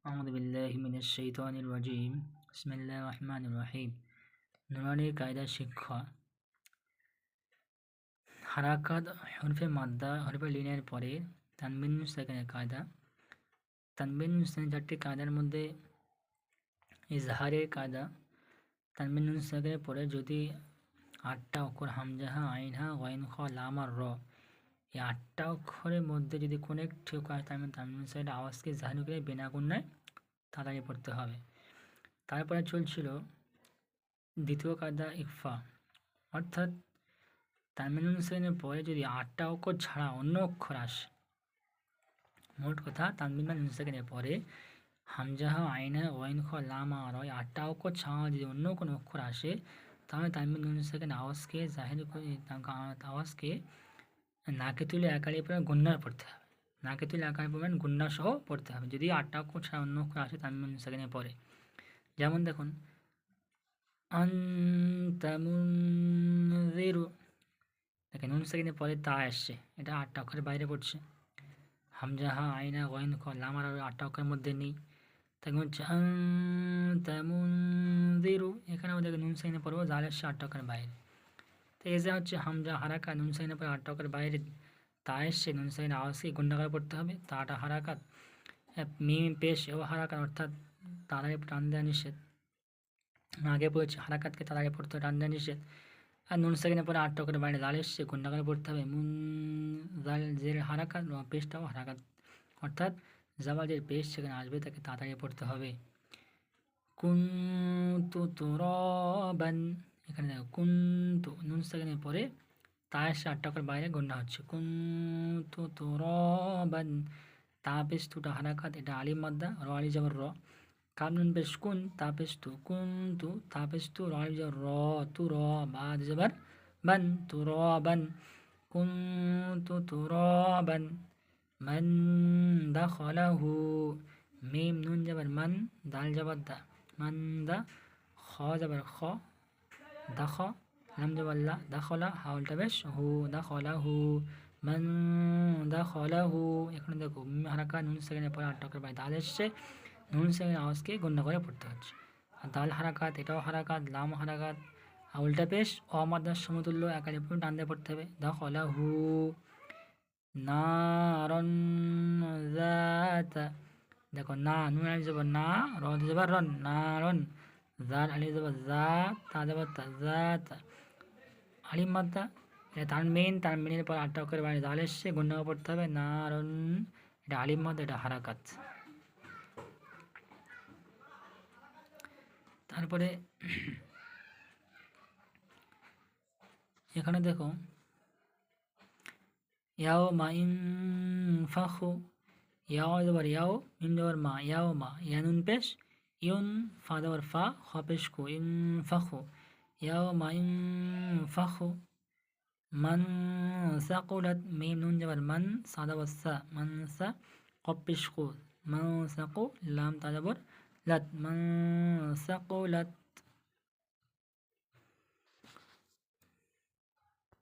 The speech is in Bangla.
أعوذ بالله من الشيطان الرجيم بسم الله الرحمن الرحيم নুরানির কায়দা শিক্ষা হারাকাত হরফে মাদ্দা হরফে লিনের পরে তানবিন সাকিনের কায়দা তানবিন সাকিনের চারটি কায়দার মধ্যে ইজহারের কায়দা তানবিন সাকিনের পরে যদি 8টা অক্ষর হামজাহা আইনহা ওয়াইন খ লাম আর র এই 8টা অক্ষরের মধ্যে যদি কোনো একটি অক্ষর তানবিন সাকিনের আওয়াজকে জাহির করে বিনা গুণায় তাড়াতাড়ি পড়তে হবে। তারপরে চলছিল দ্বিতীয় কায়দা ইকফা, অর্থাৎ তানবিন সাকিনের পরে যদি 8টা অক্ষর ছাড়া অন্য অক্ষর আসে, মোট কথা তানবিন সাকিনের পরে হামজাহা আইনা ওয়াইন খ লাম আর 8টা অক্ষর ছাড়া যদি অন্য কোনো অক্ষর আসে তাহলে তানবিন সাকিন আওয়াজকে জাহির করে আওয়াজকে নাকে তুলে একালি পরিমাণ গুন্নার পড়তে হবে, নাকে তুলে একালি পরিমাণ গুন্না সহ পড়তে হবে যদি 8টা অক্ষর ছাড়া অন্য অক্ষর আসে তানবিন সাকিনের পরে। যেমন দেখুন আনতা মুনযিরু, দেখেন নুন সাকিনের পরে তা আসছে, এটা 8টা অক্ষরের বাইরে পড়ছে। হামজাহা আইনা ওয়াইন খ লাম আর 8টা অক্ষরের মধ্যে নেই, তাকে হচ্ছে আনতা মুনযিরু, এখানেও দেখেন নুন সাকিনের পরেও জাল আসছে 8টা অক্ষরের বাইরে। তো এই যে হচ্ছে হামজা হারাকাত নুন সাকিনের পরে 8টা অক্ষরের বাইরে তা এসছে, নুন সাকিনের আওয়াজকে গুন্ডা করে পড়তে হবে। তাটা হারাকাত, মিম পেশ ও হারাকাত, অর্থাৎ তাড়াতাড়ি টান দেওয়া নিষেধ, আগে পড়েছে হারাকাতকে তাড়াতাড়ি পড়তে হবে, টান দেওয়া নিষেধ। আর নুন সাকিনের পরে 8টা অক্ষরের বাইরে জাল এসছে, গুন্ডা করে পড়তে হবে। মুন জাল জের হারাকাত পেশটাও হারাকাত, অর্থাৎ জাবাজের পেশ সেখানে আসবে তাকে তাড়াতাড়ি পড়তে হবে। কুনতু তুরাবান, এখানে দেখো কুনতু নুন সাকিনের পরে তা এসে 8টা অক্ষরের বাইরে গুন্ডা হচ্ছে। কুনতু তুরাবান, তা পেশ তুটা হারাকাত, এটা আলিম মাদ্দা, র আলি যাবার র, কাব নুন পেশ কুন, তা পেশ তু, কুনতু তা পেশ তু, র আলি যাবার র, তু র, বাদ যাবার বান, তুরাবান। কুনতু তুরাবান মান দাখালাহু, মিম নুন যাবার মান, দাল যাবার দা, মান দা, খ যাবার খ, দাখ লাম যাবার লা, দাখলা হাউলটা বেশ হু, দাখলাহু মান দাখলাহু। এখানে দেখো মিম হারাকাত নুন সাকিনের পরে 8টা অক্ষরের বাইরে দাল এসছে, নুন সাকিনের আওয়াজকে গুন্ডা করে পড়তে হচ্ছে। আর দাল হারাকাত এটাও হারাকাত, লাম হারাকাত, উল্টা পেশ অমাদ্রার সমতুল্য একালি পুরো টান দিয়ে পড়তে হবে। দাখলাহু নারন যাতা, দেখো না নুন আলি যাবার না, র যাবার রন, নারন, জাল আলি যাবার যা, তা যাবার তা, যাতা আলিম মাদ্দা, এটা তানবিনের পর 8টা অক্ষরের বাইরে জাল এসছে, গুন্ডা পড়তে হবে। নারন এটা আলিম মাদ্দা, এটা হারাকাত। তারপরে এখানে দেখো ইয়াও মা ইনফাখু, ইয়াও যাবার ইয়াও, মিম যাবার মা, ইয়াও মা, ইয়ানুন পেশ ইউন, ফা যাবার ফা, খ পেশ কু, ইনফাখু, ইয়াও মা ইনফাখু। মান সাকুলাত, মিম নুন যাবার মান, সা যাবার সা, মান সা, কফ পেশ কু, মান সাকু, লাম তা যাবার লাত, মান সাকুলাত।